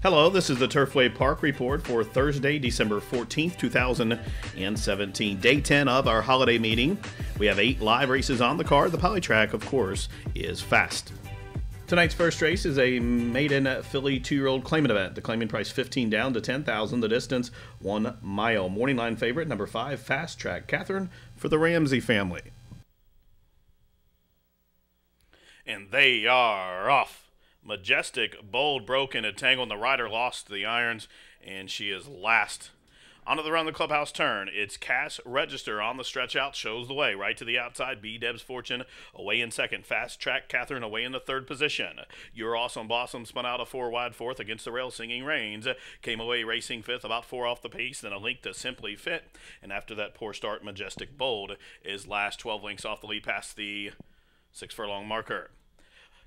Hello, this is the Turfway Park Report for Thursday, December 14th, 2017. Day 10 of our holiday meeting. We have 8 live races on the card. The polytrack, of course, is fast. Tonight's first race is a maiden filly 2-year-old claimant event. The claiming price 15 down to 10,000. The distance 1 mile. Morning line favorite number 5, Fast Track Catherine for the Ramsey family. And they are off. Majestic, Bold, broken, and tangled. The rider lost to the irons, and she is last. Onto the run the clubhouse turn. It's Cash Register on the stretch out, shows the way. Right to the outside, B. Deb's Fortune away in second. Fast Track Catherine away in the third position. Your Awesome Blossom spun out a 4 wide fourth against the rail, Singing Rains. Came away racing fifth, about 4 off the pace, then a link to Simply Fit. And after that poor start, Majestic Bold is last, 12 lengths off the lead past the 6 furlong marker.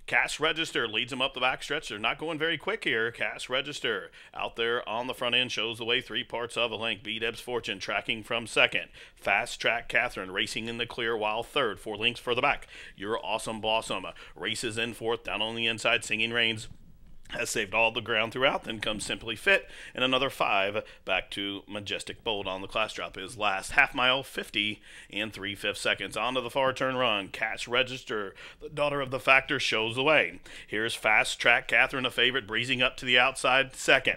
Cash Register leads them up the backstretch. They're not going very quick here. Cash Register out there on the front end shows the way, 3 parts of a length. B. Deb's Fortune tracking from second. Fast Track Catherine racing in the clear while third. 4 lengths further back. Your Awesome Blossom races in fourth. Down on the inside, Singing Rains has saved all the ground throughout. Then comes Simply Fit, and another 5 back to Majestic Bold on the class drop. Is last half mile, 50 and 3/5 seconds. Onto the far turn run. Cash Register, the daughter of the Factor, shows the way. Here's Fast Track Catherine, a favorite, breezing up to the outside second.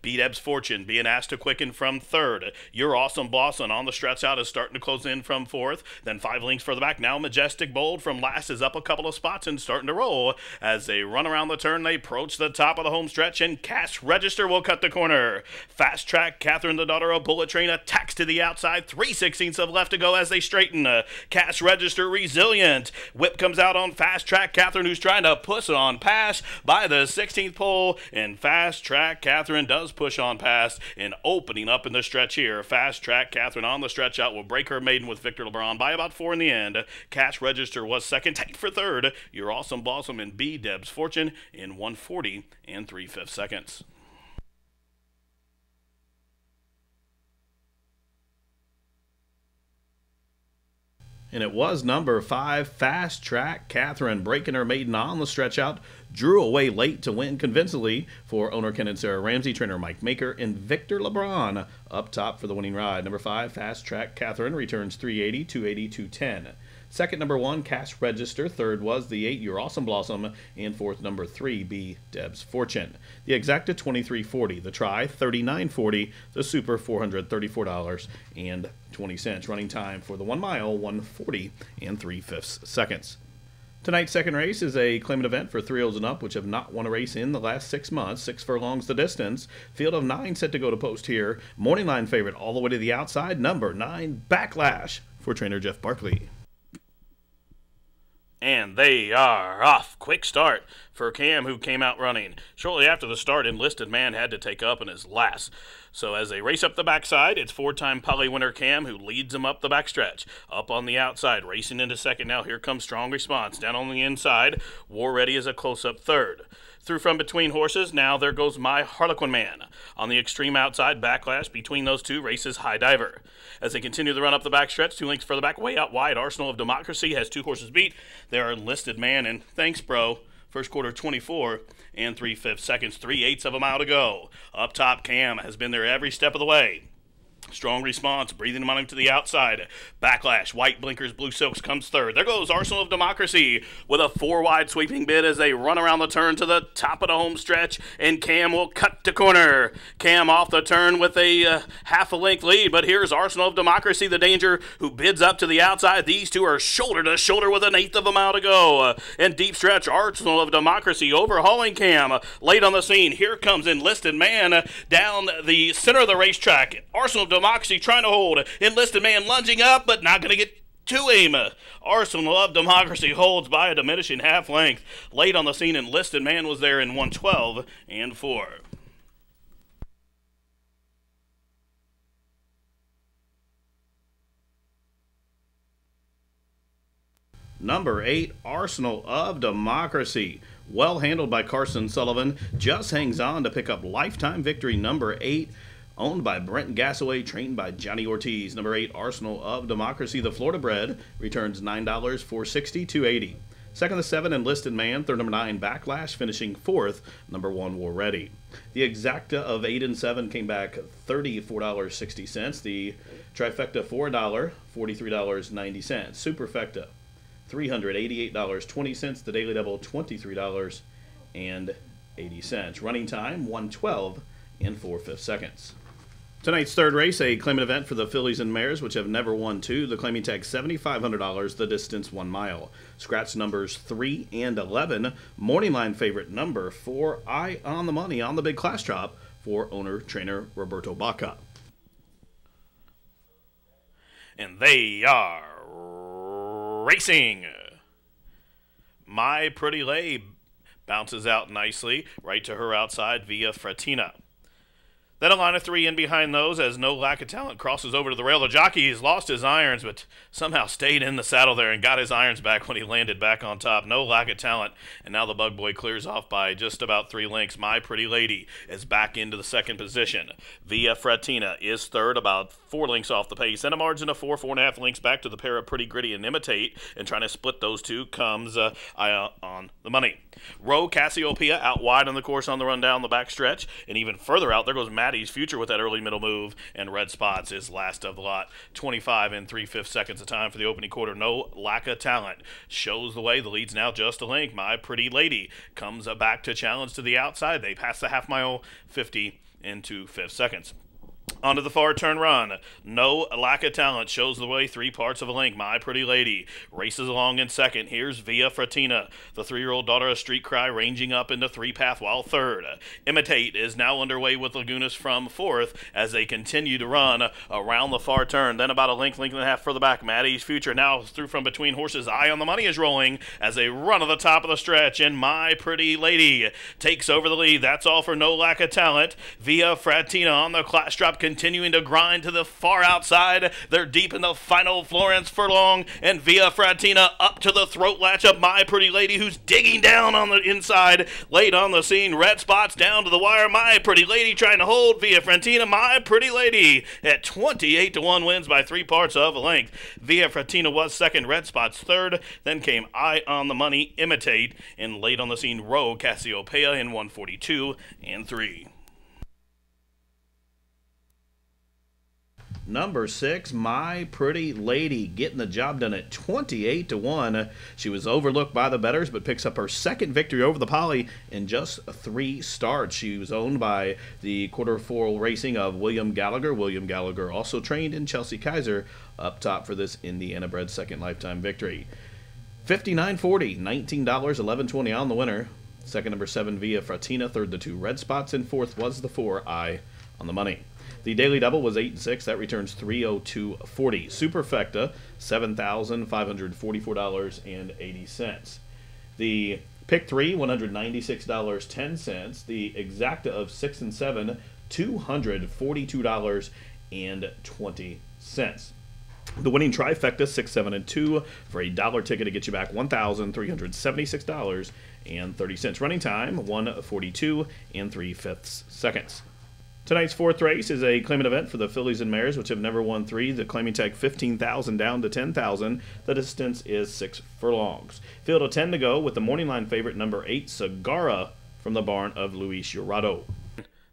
B. Deb's Fortune being asked to quicken from third. Your Awesome Blossom on the stretch out is starting to close in from fourth. Then 5 lengths further back. Now Majestic Bold from last is up a couple of spots and starting to roll. As they run around the turn, they approach the top of the home stretch, and Cash Register will cut the corner. Fast Track Catherine, the daughter of Bullet Train, attacks to the outside. 3/16 of left to go as they straighten. Cash Register resilient. Whip comes out on Fast Track Catherine, who's trying to push on past by the 16th pole, and Fast Track Catherine does push on past and opening up in the stretch here. Fast Track Catherine on the stretch out will break her maiden with Victor LeBron by about 4 in the end. Cash Register was second, tight for third. Your Awesome Blossom and B. Deb's Fortune in 1:40 and 3/5 seconds. And it was number 5, Fast Track Catherine, breaking her maiden on the stretch out. Drew away late to win convincingly for owner Ken and Sarah Ramsey, trainer Mike Maker, and Victor LeBron up top for the winning ride. Number 5, Fast Track Catherine, returns 380, 280, 210. Second, number 1, Cash Register. Third was the 8, Your Awesome Blossom. And fourth, number 3, B. Deb's Fortune. The exacta, $23.40. The try, $39.40. The super, $434.20. Running time for the 1 mile, 1:40 and 3/5 seconds. Tonight's second race is a claimant event for 3-year-olds and up, which have not won a race in the last 6 months. 6 furlongs the distance. Field of 9 set to go to post here. Morning line favorite all the way to the outside. Number 9, Backlash for trainer Jeff Barkley. And they are off. Quick start for Cam, who came out running. Shortly after the start, Enlisted Man had to take up in his last. So as they race up the backside, it's 4-time Poly winner Cam who leads them up the backstretch. Up on the outside, racing into second now. Here comes Strong Response. Down on the inside, War Ready is a close-up third. Through from between horses, now there goes My Harlequin Man. On the extreme outside, Backlash between those two races High Diver. As they continue the run up the backstretch, 2 lengths further back, way out wide, Arsenal of Democracy has 2 horses beat. There are Enlisted Man and Thanks Bro. First quarter, 24 and 3/5 seconds, 3/8 of a mile to go. Up top, Cam has been there every step of the way. Strong Response, breathing him on him to the outside. Backlash, White Blinkers, Blue Silks comes third. There goes Arsenal of Democracy with a 4-wide sweeping bid as they run around the turn to the top of the home stretch, and Cam will cut the corner. Cam off the turn with a half a length lead, but here's Arsenal of Democracy, the danger, who bids up to the outside. These two are shoulder to shoulder with 1/8 of a mile to go. And deep stretch, Arsenal of Democracy overhauling Cam. Late on the scene, here comes Enlisted Man down the center of the racetrack. Arsenal of Democracy trying to hold. Enlisted Man lunging up, but not going to get to him. Arsenal of Democracy holds by a diminishing half length. Late on the scene, Enlisted Man was there in 1:12 and 4. Number 8, Arsenal of Democracy. Well handled by Carson Sullivan. Just hangs on to pick up lifetime victory. Number 8. Owned by Brent Gassaway, trained by Johnny Ortiz. Number 8, Arsenal of Democracy, the Florida bred, returns $9, $460, $280. Second, the 7, Enlisted Man. Third, number 9, Backlash. Finishing fourth, number 1, War Ready. The exacta of 8 and 7 came back $34.60. The trifecta, $4, $43.90. Superfecta, $388.20. The daily double, $23.80. Running time, 1:12 and 4/5 seconds. Tonight's third race, a claimant event for the fillies and mares, which have never won two. The claiming tag, $7,500. The distance, 1 mile. Scratch numbers 3 and 11. Morning line favorite number 4, Eye on the Money on the big class drop for owner-trainer Roberto Baca. And they are racing. My Pretty Lay bounces out nicely right to her outside via Fratina. Then a line of 3 in behind those as No Lack of Talent crosses over to the rail. The jockey has lost his irons, but somehow stayed in the saddle there and got his irons back when he landed back on top. No Lack of Talent, and now the Bug Boy clears off by just about 3 lengths. My Pretty Lady is back into the second position. Via Fratina is third, about 4 lengths off the pace, and a margin of 4.5 lengths back to the pair of Pretty Gritty and Imitate, and trying to split those two comes Eye on the Money. Roe Cassiopeia out wide on the course on the run down the back stretch, and even further out, there goes Maddie's Future with that early middle move, and Red Spots is last of the lot. 25 and 3/5 seconds of time for the opening quarter. No Lack of Talent shows the way. The lead's now just a length. My Pretty Lady comes back to challenge to the outside. They pass the half mile, 50 and 2/5 seconds. Onto the far turn run. No Lack of Talent shows the way 3 parts of a length. My Pretty Lady races along in second. Here's Via Fratina, the 3-year-old daughter of Street Cry, ranging up into 3-path while third. Imitate is now underway with Lagunas from fourth as they continue to run around the far turn. Then about a length and a half further back, Maddie's Future now through from between horses. Eye on the Money is rolling as they run to the top of the stretch, and My Pretty Lady takes over the lead. That's all for No Lack of Talent. Via Fratina on the class drop, continuing to grind to the far outside. They're deep in the final Florence furlong, and Via Fratina up to the throat latch of My Pretty Lady, who's digging down on the inside. Late on the scene, Red Spots down to the wire. My Pretty Lady trying to hold Via Fratina. My Pretty Lady at 28-1 wins by 3 parts of a length. Via Fratina was second, Red Spots third. Then came Eye on the Money, Imitate, and late on the scene, Roe Cassiopeia in 142 and 3. Number 6, My Pretty Lady, getting the job done at 28-1. She was overlooked by the bettors, but picks up her second victory over the Poly in just 3 starts. She was owned by the quarter foil racing of William Gallagher. William Gallagher also trained in Chelsea Kaiser up top for this Indiana-bred second lifetime victory. $59.40, $19, $11.20 on the winner. Second, number 7, Via Fratina. Third, the 2 Red Spots, and fourth was the 4, Eye on the Money. The daily double was 8 and 6. That returns $302.40. Superfecta, $7,544.80. The pick 3, $196.10. The exacta of 6 and 7, $242.20. The winning trifecta, 6, 7, and 2, for a $1 ticket to get you back $1,376.30. Running time, 1:42 and 3/5 seconds. Tonight's fourth race is a claimant event for the fillies and mares, which have never won 3. The claiming tag, 15,000 down to 10,000. The distance is 6 furlongs. Field of 10 to go with the morning line favorite, number 8, Sagara, from the barn of Luis Jurado.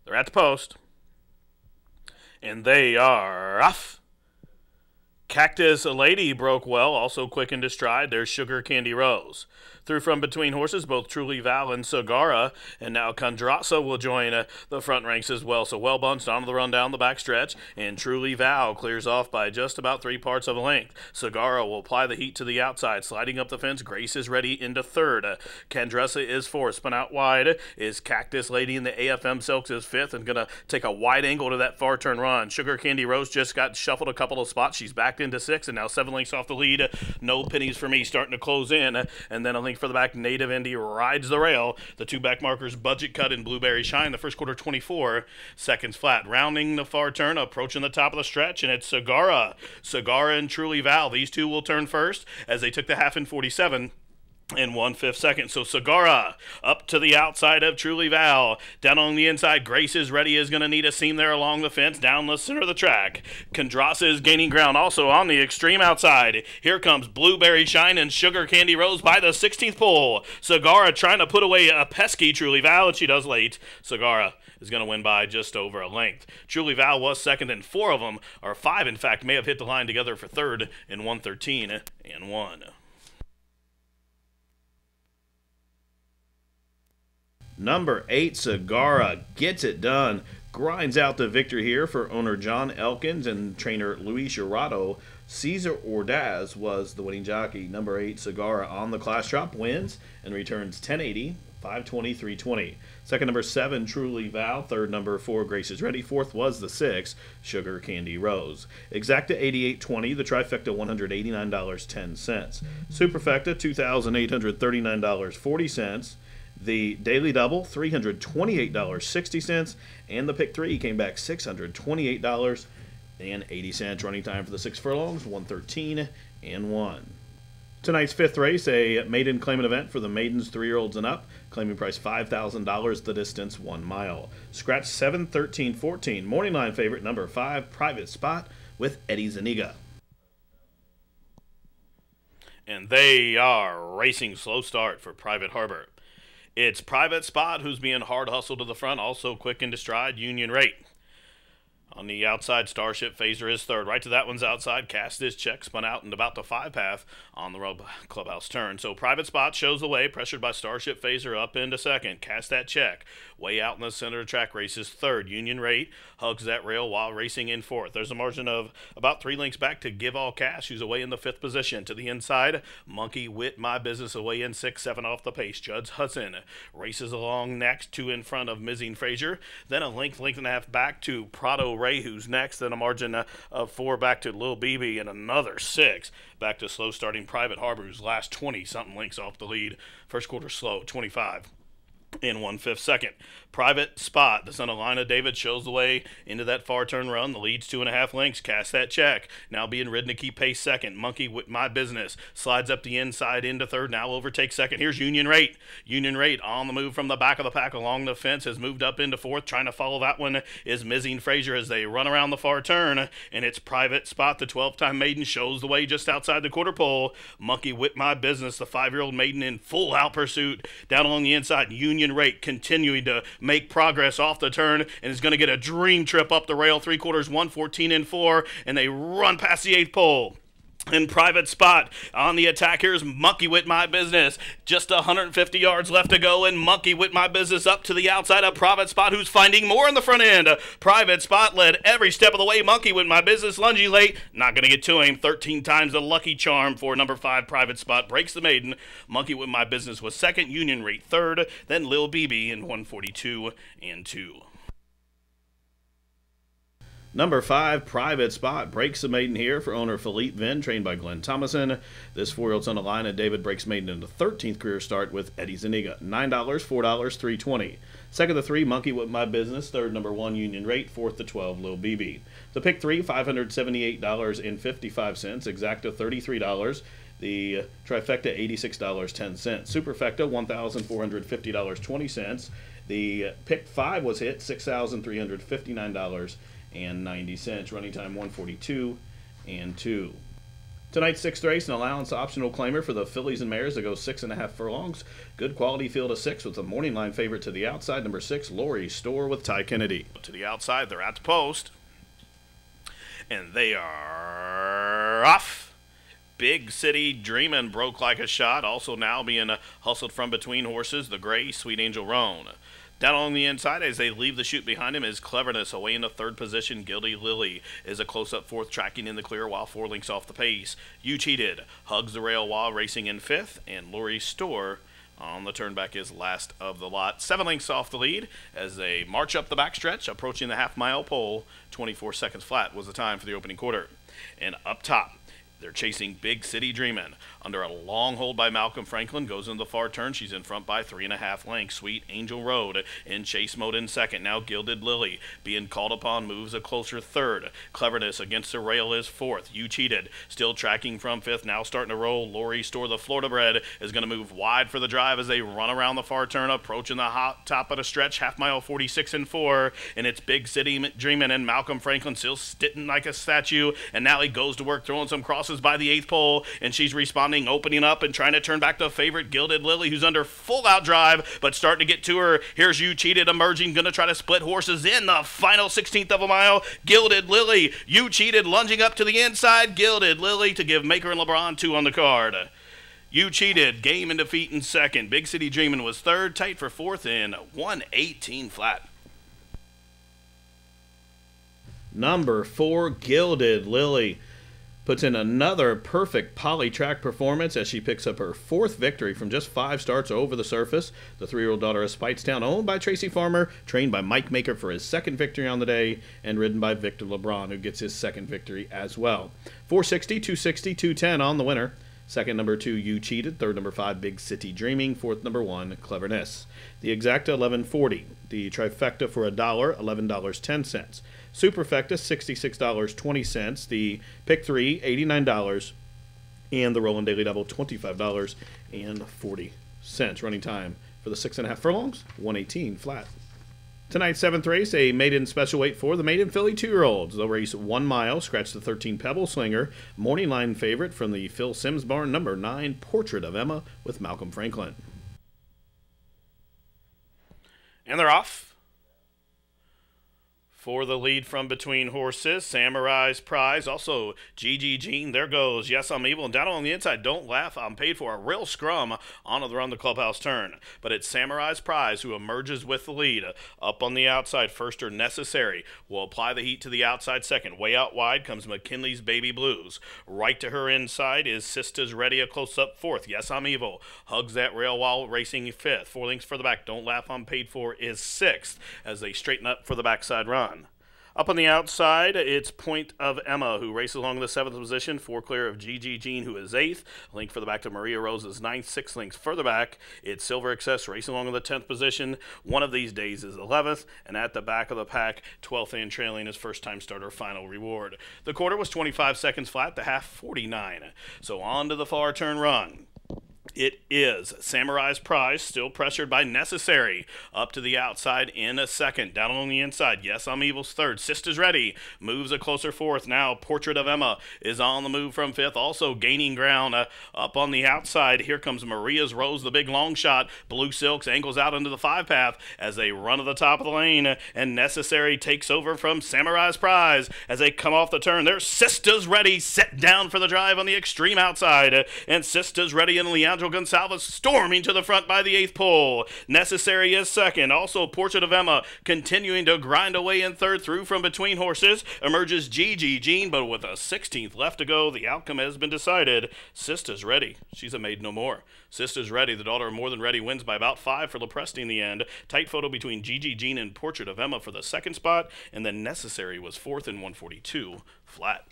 They're at the post, and they are off. Cactus Lady broke well, also quick into stride. There's Sugar Candy Rose. Through from between horses, both Truly Val and Sagara, and now Condrasa will join the front ranks as well. So well bunched onto the run down the back stretch, and Truly Val clears off by just about 3 parts of a length. Sagara will apply the heat to the outside, sliding up the fence. Grace is ready into third. Condrasa is fourth. Spun out wide is Cactus Lady, and the AFM Silks is fifth, and going to take a wide angle to that far turn run. Sugar Candy Rose just got shuffled a couple of spots. She's backed into 6, and now 7 lengths off the lead. No pennies for me, starting to close in, and then a length for the back. Native Indy rides the rail. The 2 back markers, Budget Cut and Blueberry Shine. The first quarter, 24 seconds flat. Rounding the far turn, approaching the top of the stretch, and it's Sagara and Truly Val. These two will turn first as they took the half in 47. in 1/5 second. So Segura up to the outside of Truly Val. Down on the inside, Grace is ready, is going to need a seam there along the fence, down the center of the track. Kondrasa is gaining ground also on the extreme outside. Here comes Blueberry Shine and Sugar Candy Rose by the 16th pole. Segura trying to put away a pesky Truly Val, and she does late. Segura is going to win by just over a length. Truly Val was second, and four of them, or five in fact, may have hit the line together for third in 1:13 and 1. Number 8, Segura gets it done. Grinds out the victory here for owner John Elkins and trainer Luis Gerardo. Cesar Ordaz was the winning jockey. Number 8, Segura on the class drop wins and returns 1080, 520, 320. Second, number 7, Truly Val. Third, number 4, Grace is Ready. Fourth was the 6, Sugar Candy Rose. Exacta, $88.20. The trifecta, $189.10. Superfecta, $2,839.40. The daily double, $328.60, and the pick 3 came back $628.80. Running time for the 6 furlongs, 1:13 and 1. Tonight's 5th race, a maiden claimant event for the maidens 3-year-olds and up. Claiming price $5,000, the distance 1 mile. Scratch 7, 13, 14. Morning line favorite number 5, Private Spot with Eddie Zuniga. And they are racing. Slow start for Private Harbor. It's Private Spot who's being hard hustled to the front, also quick into stride, Union Rate. On the outside, Starship Phaser is third. Right to that one's outside. Cast his check, spun out and about the 5 path on the road clubhouse turn. So Private Spot shows the way, pressured by Starship Phaser up into second. Cast that check. Way out in the center of the track, races third. Union Rate hugs that rail while racing in fourth. There's a margin of about 3 lengths back to Give All Cash, who's away in the 5th position. To the inside, Monkey Wit My Business away in 6, 7 off the pace. Judge Hudson races along next, 2 in front of Mizzing Frazier. Then a length and a half back to Prado Ray, who's next. Then a margin of 4 back to Lil BB, and another 6 back to slow starting Private Harbor, who's last 20-something lengths off the lead. First quarter slow, 25 in 1/5 second. Private Spot, the son of Lina David, shows the way into that far turn run. The lead's 2.5 lengths. Cast that check. Now being ridden to keep pace second. Monkey With My Business slides up the inside into third. Now overtakes second. Here's Union Rate. Union Rate on the move from the back of the pack along the fence, has moved up into fourth. Trying to follow that one is Mizzing Frazier as they run around the far turn. And it's Private Spot, the 12-time maiden, shows the way just outside the quarter pole. Monkey With My Business, the 5-year-old maiden, in full out pursuit down along the inside. Union Rate continuing to make progress off the turn and is going to get a dream trip up the rail. 3/4, 1:14 and 4, and they run past the 8th pole. And Private Spot on the attack. Here's Monkey With My Business. Just 150 yards left to go, and Monkey With My Business up to the outside of Private Spot, who's finding more in the front end. Private Spot led every step of the way. Monkey With My Business, lungy late, not going to get to him. 13 times the lucky charm for number 5, Private Spot. Breaks the maiden. Monkey With My Business was second. Union Rate third. Then Lil BB in 1:42 and 2. Number 5, Private Spot, breaks the maiden here for owner Philippe Vin, trained by Glenn Thomason. This 4-year-old son of Lina David breaks maiden into 13th career start with Eddie Zuniga. $9, $4, $3.20. Second, the 3, Monkey With My Business. Third, number 1, Union Rate. Fourth, the 12, Lil BB. The pick 3, $578.55. Exacta, $33. The trifecta, $86.10. Superfecta, $1,450.20. The pick 5 was hit, $6,359.90. Running time 1:42 and 2. Tonight's 6th race, an allowance optional claimer for the fillies and mares that go 6.5 furlongs. Good quality field of 6 with the morning line favorite to the outside, number 6, Lori Store with Ty Kennedy. To the outside, they're at the post. And they are off. Big City Dreamin' broke like a shot. Also now being hustled from between horses, the gray Sweet Angel Roan. Down on the inside, as they leave the chute behind him, is Cleverness away into 3rd position. Guilty Lily is a close-up 4th, tracking in the clear while 4 lengths off the pace. You Cheated hugs the rail while racing in 5th, and Lori Store on the turnback is last of the lot. 7 lengths off the lead as they march up the backstretch, approaching the half-mile pole. 24 seconds flat was the time for the opening quarter. And up top, They're chasing Big City Dreamin'. Under a long hold by Malcolm Franklin, goes into the far turn. She's in front by 3.5 lengths. Sweet Angel Road in chase mode in second. Now Gilded Lily being called upon, moves a closer third. Cleverness against the rail is fourth. You Cheated still tracking from fifth. Now starting to roll. Lori Store, the Florida bred, is going to move wide for the drive as they run around the far turn, approaching the hot top of the stretch. Half mile 46 and 4, and it's Big City Dreamin', and Malcolm Franklin still sitting like a statue, and now he goes to work throwing some crosses by the 8th pole, and she's responding, opening up and trying to turn back the favorite Gilded Lily, who's under full out drive but starting to get to her. Here's You Cheated emerging, gonna try to split horses in the final 16th of a mile. Gilded Lily, You Cheated lunging up to the inside. Gilded Lily to give Maker and LeBron 2 on the card. You Cheated, game and defeat in second. Big City Dreamin' was third, tight for fourth in 118 flat. Number 4, Gilded Lily, puts in another perfect poly track performance as she picks up her 4th victory from just 5 starts over the surface. The 3-year-old daughter of Spitestown, owned by Tracy Farmer, trained by Mike Maker for his 2nd victory on the day, and ridden by Victor LeBron, who gets his 2nd victory as well. 460, 260, 210 on the winner. Second, number 2, You Cheated. Third, number 5, Big City Dreaming. Fourth, number 1, Cleverness. The exacta, $11.40. The trifecta for $1, $11.10. Superfecta, $66.20. The pick 3, $89. And the Rolling Daily Double, $25.40. Running time for the 6.5 furlongs, 118 flat. Tonight's 7th race, a maiden special weight for the maiden filly 2-year-olds. They'll race 1 mile, scratch the 13 Pebble Slinger, morning line favorite from the Phil Sims barn, number 9, Portrait of Emma with Malcolm Franklin. And they're off. For the lead from between horses, Samurai's Prize, also Gigi Jean, there goes Yes I'm Evil, and down on the inside, Don't Laugh, I'm Paid For, a real scrum on the run the clubhouse turn. But it's Samurai's Prize who emerges with the lead. Up on the outside, first or Necessary will apply the heat to the outside second. Way out wide comes McKinley's Baby Blues. Right to her inside is Sista's Ready, a close-up fourth. Yes I'm Evil hugs that rail while racing fifth. 4 lengths for the back, Don't Laugh, I'm Paid For is sixth as they straighten up for the backside run. Up on the outside, it's Point of Emma, who races along the 7th position, 4 clear of Gigi Jean, who is 8th. Link for the back to Maria Rosa's 9th, 6 links further back. It's Silver Excess racing along in the 10th position. One of these days is 11th, and at the back of the pack, 12th and trailing his first-time starter Final Reward. The quarter was 25 seconds flat, the half 49. So on to the far turn run. It is Samurai's Prize, still pressured by Necessary. Up to the outside in a second. Down on the inside, Yes I'm Evil's third. Sista's Ready moves a closer fourth. Now Portrait of Emma is on the move from fifth, also gaining ground. Up on the outside, here comes Maria's Rose, the big long shot. Blue Silks angles out into the 5 path as they run to the top of the lane. And Necessary takes over from Samurai's Prize as they come off the turn. There's Sista's Ready set down for the drive on the extreme outside. And Sista's Ready and Leandro Gonsalves storming to the front by the 8th pole. Necessary is second. Also Portrait of Emma continuing to grind away in third. Through from between horses emerges Gigi Jean, but with a 16th left to go, the outcome has been decided. Sista's Ready, she's a maid no more. Sista's Ready, the daughter of More Than Ready, wins by about 5 for Lepresti in the end. Tight photo between Gigi Jean and Portrait of Emma for the 2nd spot, and then Necessary was 4th in 142 flat.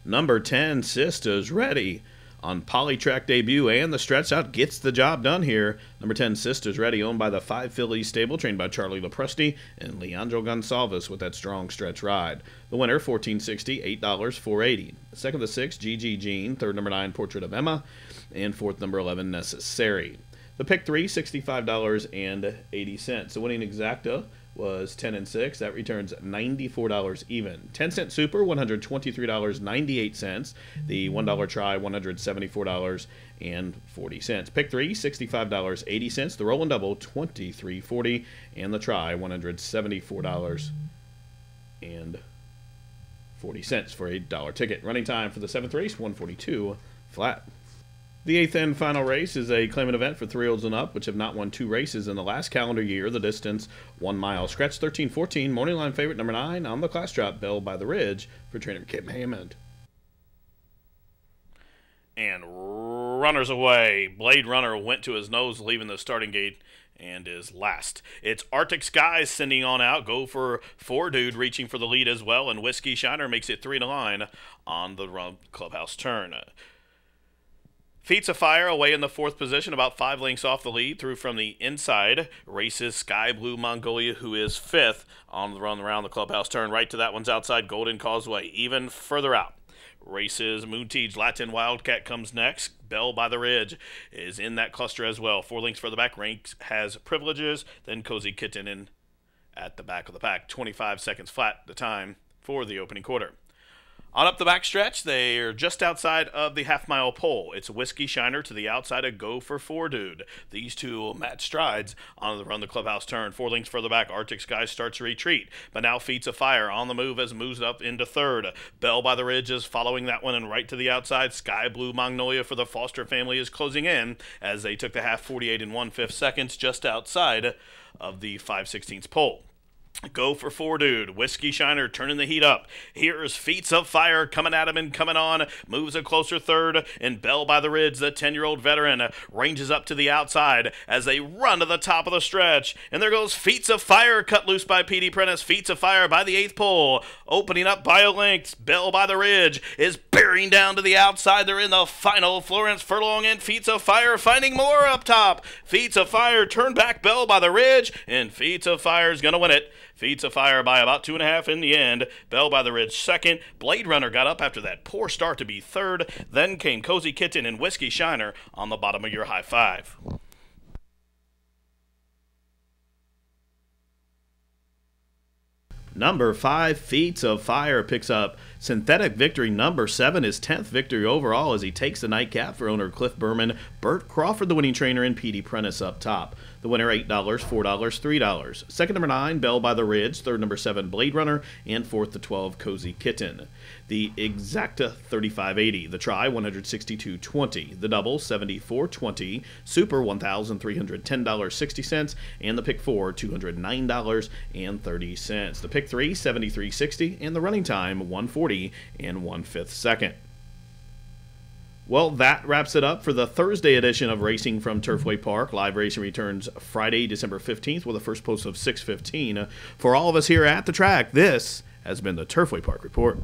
Number 10, Sista's Ready. On Polytrack debut and the stretch out, gets the job done here. Number 10, Sista's Ready, owned by the 5 Phillies stable, trained by Charlie Lepresti and Leandro Gonsalves with that strong stretch ride. The winner, $14.60, $8, $4.80. Second, the 6, Gigi Jean. Third, number 9, Portrait of Emma. And fourth, number 11, Necessary. The pick 3, $65.80. The winning exacta was 10 and 6. That returns $94 even. 10-cent super, $123.98. The $1 try, $174.40. Pick 3, $65.80. The roll and double, $23.40. And the try, $174.40 for a $1 ticket. Running time for the 7th race, 142 flat. The 8th and final race is a claimant event for 3-year-olds and up, which have not won 2 races in the last calendar year. The distance, 1 mile. Scratch 13-14, morning line favorite number 9 on the class drop, Bell by the Ridge for trainer Kim Hammond. And runners away. Blade Runner went to his nose leaving the starting gate, and is last. It's Arctic Skies sending on out. Go for Four Dude reaching for the lead as well, and Whiskey Shiner makes it 3-line on the clubhouse turn. Feats of Fire away in the 4th position, about 5 lengths off the lead. Through from the inside, races Sky Blue Mongolia, who is 5th on the run around the clubhouse turn. Right to that one's outside, Golden Causeway. Even further out, races Moonteage Latin Wildcat comes next. Bell by the Ridge is in that cluster as well. 4 lengths further back, Ranks has Privileges, then Cozy Kitten in at the back of the pack. 25 seconds flat the time for the opening quarter. On up the backstretch, they are just outside of the half-mile pole. It's Whiskey Shiner to the outside of Go for Four Dude. These two will match strides on the run the clubhouse turn. 4 lengths further back, Arctic Skies starts to retreat, but now Feats of Fire on the move as moves up into 3rd. Bell by the Ridge is following that one, and right to the outside, Sky Blue Magnolia for the Foster family is closing in as they took the half 48 1/5 seconds just outside of the 5/16 pole. Go for Four Dude. Whiskey Shiner turning the heat up. Here's Feats of Fire coming at him and coming on. Moves a closer 3rd. And Bell by the Ridge, the 10-year-old veteran, ranges up to the outside as they run to the top of the stretch. And there goes Feats of Fire, cut loose by P.D. Prentice. Feats of Fire by the 8th pole. Opening up by a length. Bell by the Ridge is bearing down to the outside. They're in the final. Florence Furlong and Feats of Fire finding more up top. Feats of Fire turn back Bell by the Ridge. And Feats of Fire is going to win it. Feats of Fire by about 2.5 in the end. Bell by the Ridge 2nd. Blade Runner got up after that poor start to be 3rd. Then came Cozy Kitten and Whiskey Shiner on the bottom of your high 5. Number 5, Feats of Fire picks up synthetic victory number 7, his 10th victory overall as he takes the nightcap for owner Cliff Berman. Bert Crawford, the winning trainer, and P.D. Prentice up top. The winner, $8, $4, $3. Second, number 9, Bell by the Ridge. Third, number 7, Blade Runner. And fourth, the 12, Cozy Kitten. The exacta, $35.80. The try, $162.20. The double, $74.20. Super, $1,310.60. And the pick 4, $209.30. The pick 3, $73.60. And the running time, 1:40 1/5 second. Well, that wraps it up for the Thursday edition of Racing from Turfway Park. Live racing returns Friday, December 15th with a first post of 6:15. For all of us here at the track, this has been the Turfway Park Report.